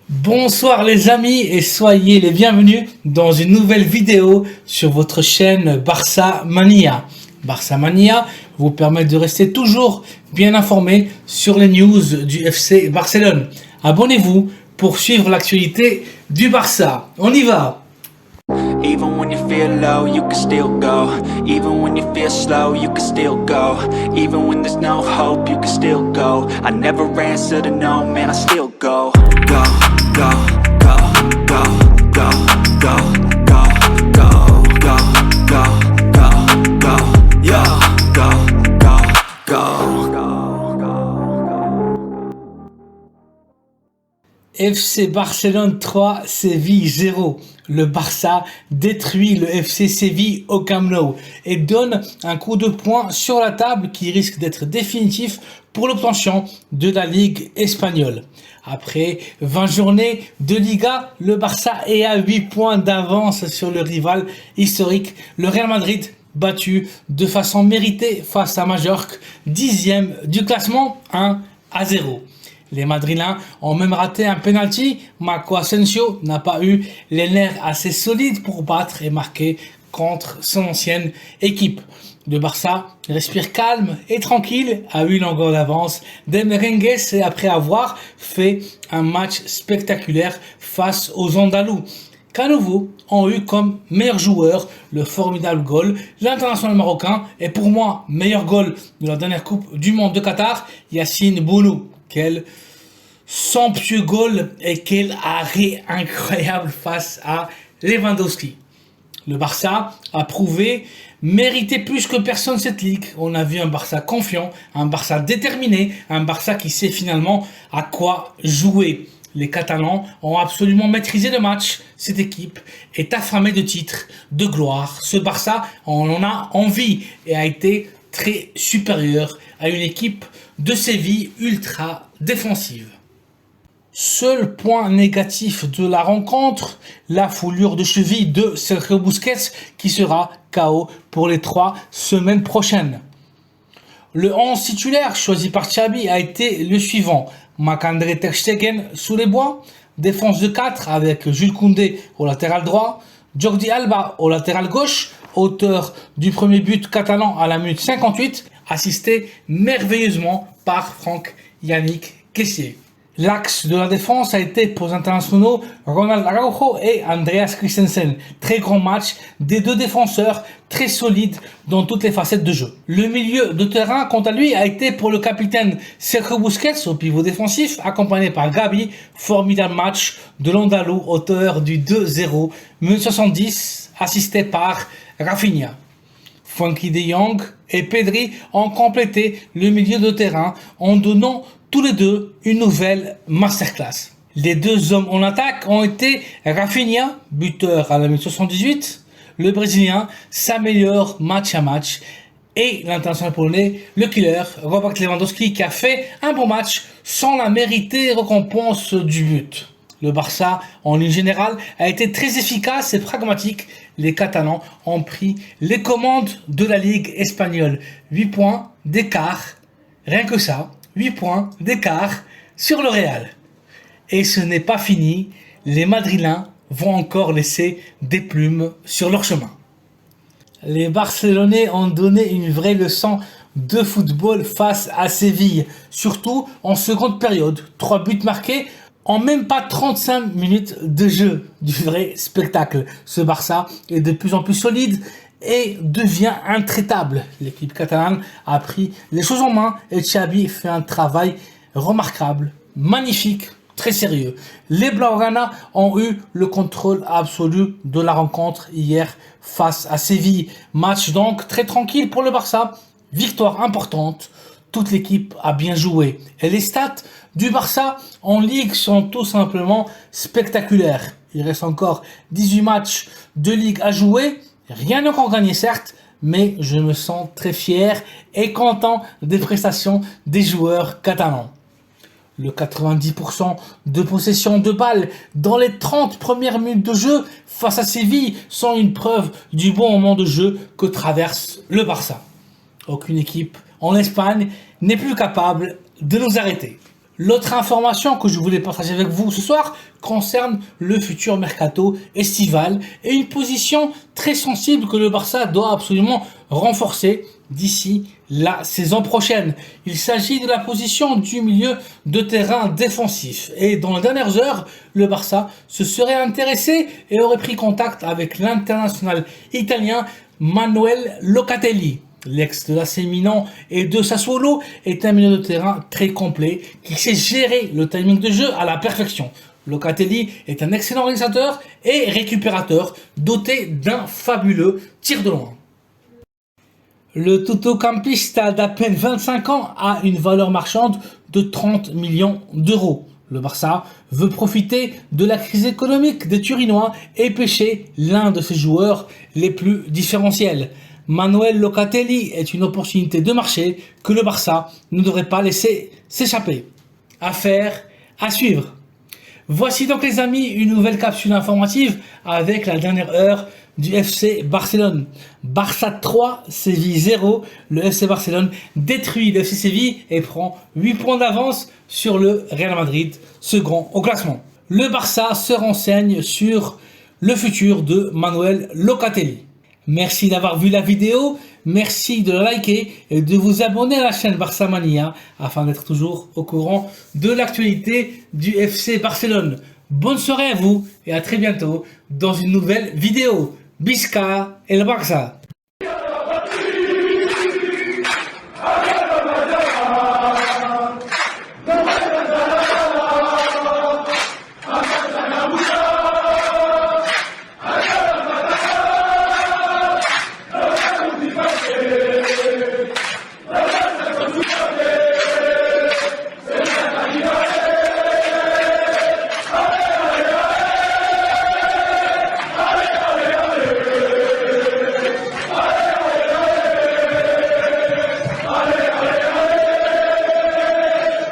Bonsoir les amis et soyez les bienvenus dans une nouvelle vidéo sur votre chaîne Barça Mania. Barça Mania vous permet de rester toujours bien informé sur les news du FC Barcelone. Abonnez-vous pour suivre l'actualité du Barça. On y va! Even when you feel low, you can still go. Even when you feel slow, you can still go. Even when there's no hope, you can still go. I never answer to no, man, I still go. Go, go, go, go, go, go, go, go, go, go, go, go, yo, go, go, go, go. FC Barcelone 3, Séville 0. Le Barça détruit le FC Séville au Camp Nou et donne un coup de poing sur la table qui risque d'être définitif pour l'obtention de la Ligue espagnole. Après 20 journées de Liga, le Barça est à 8 points d'avance sur le rival historique, le Real Madrid, battu de façon méritée face à Majorque, 10e du classement, 1-0. Les Madrilènes ont même raté un penalty. Marco Asensio n'a pas eu les nerfs assez solides pour battre et marquer contre son ancienne équipe. Le Barça respire calme et tranquille à 8 longueurs d'avance des Merengues après avoir fait un match spectaculaire face aux Andalous. Qu'à nouveau ont eu comme meilleur joueur le formidable goal, l'international marocain et pour moi meilleur goal de la dernière Coupe du Monde de Qatar, Yacine Bounou. Quel somptueux goal et quel arrêt incroyable face à Lewandowski. Le Barça a prouvé mériter plus que personne cette ligue. On a vu un Barça confiant, un Barça déterminé, un Barça qui sait finalement à quoi jouer. Les Catalans ont absolument maîtrisé le match. Cette équipe est affamée de titres, de gloire. Ce Barça, on en a envie et a été très supérieur à une équipe de Séville ultra défensive. Seul point négatif de la rencontre, la foulure de cheville de Sergio Busquets qui sera KO pour les 3 semaines prochaines. Le 11 titulaire choisi par Xabi a été le suivant: Marc-André Ter Stegen sous les bois, défense de 4 avec Jules Koundé au latéral droit, Jordi Alba au latéral gauche, auteur du premier but catalan à la minute 58, assisté merveilleusement par Franck Yannick Kessié. L'axe de la défense a été pour les internationaux Ronald Araujo et Andreas Christensen. Très grand match des deux défenseurs, très solides dans toutes les facettes de jeu. Le milieu de terrain, quant à lui, a été pour le capitaine Sergio Busquets au pivot défensif, accompagné par Gavi. Formidable match de l'Andalou, auteur du 2-0, minute 70, assisté par Rafinha. Frenkie de Jong et Pedri ont complété le milieu de terrain en donnant tous les deux une nouvelle masterclass. Les deux hommes en attaque ont été Rafinha, buteur à la minute 78. Le Brésilien s'améliore match à match. Et l'international polonais, le killer, Robert Lewandowski, qui a fait un bon match sans la méritée récompense du but. Le Barça, en ligne générale, a été très efficace et pragmatique. Les Catalans ont pris les commandes de la Ligue espagnole. 8 points d'écart, rien que ça, 8 points d'écart sur le Real. Et ce n'est pas fini, les Madrilènes vont encore laisser des plumes sur leur chemin. Les Barcelonais ont donné une vraie leçon de football face à Séville, surtout en seconde période. 3 buts marqués en même pas 35 minutes de jeu, du vrai spectacle. Ce Barça est de plus en plus solide et devient intraitable. L'équipe catalane a pris les choses en main et Xabi fait un travail remarquable, magnifique, très sérieux. Les Blaugrana ont eu le contrôle absolu de la rencontre hier face à Séville. Match donc très tranquille pour le Barça. Victoire importante. Toute l'équipe a bien joué. Et les stats du Barça en Ligue sont tout simplement spectaculaires. Il reste encore 18 matchs de Ligue à jouer. Rien n'est encore gagné certes, mais je me sens très fier et content des prestations des joueurs catalans. Le 90% de possession de balles dans les 30 premières minutes de jeu face à Séville sont une preuve du bon moment de jeu que traverse le Barça. Aucune équipe en Espagne n'est plus capable de nous arrêter. L'autre information que je voulais partager avec vous ce soir concerne le futur mercato estival et une position très sensible que le Barça doit absolument renforcer d'ici la saison prochaine. Il s'agit de la position du milieu de terrain défensif. Et dans les dernières heures, le Barça se serait intéressé et aurait pris contact avec l'international italien Manuel Locatelli. L'ex de l'AC Milan et de Sassuolo est un milieu de terrain très complet qui sait gérer le timing de jeu à la perfection. Locatelli est un excellent réalisateur et récupérateur doté d'un fabuleux tir de loin. Le tuttocampista d'à peine 25 ans a une valeur marchande de 30 millions d'euros. Le Barça veut profiter de la crise économique des Turinois et pêcher l'un de ses joueurs les plus différentiels. Manuel Locatelli est une opportunité de marché que le Barça ne devrait pas laisser s'échapper. Affaire à suivre. Voici donc les amis une nouvelle capsule informative avec la dernière heure du FC Barcelone. Barça 3, Séville 0. Le FC Barcelone détruit le FC Séville et prend 8 points d'avance sur le Real Madrid, second au classement. Le Barça se renseigne sur le futur de Manuel Locatelli. Merci d'avoir vu la vidéo, merci de la liker et de vous abonner à la chaîne Barça Mania afin d'être toujours au courant de l'actualité du FC Barcelone. Bonne soirée à vous et à très bientôt dans une nouvelle vidéo. Visca el Barça!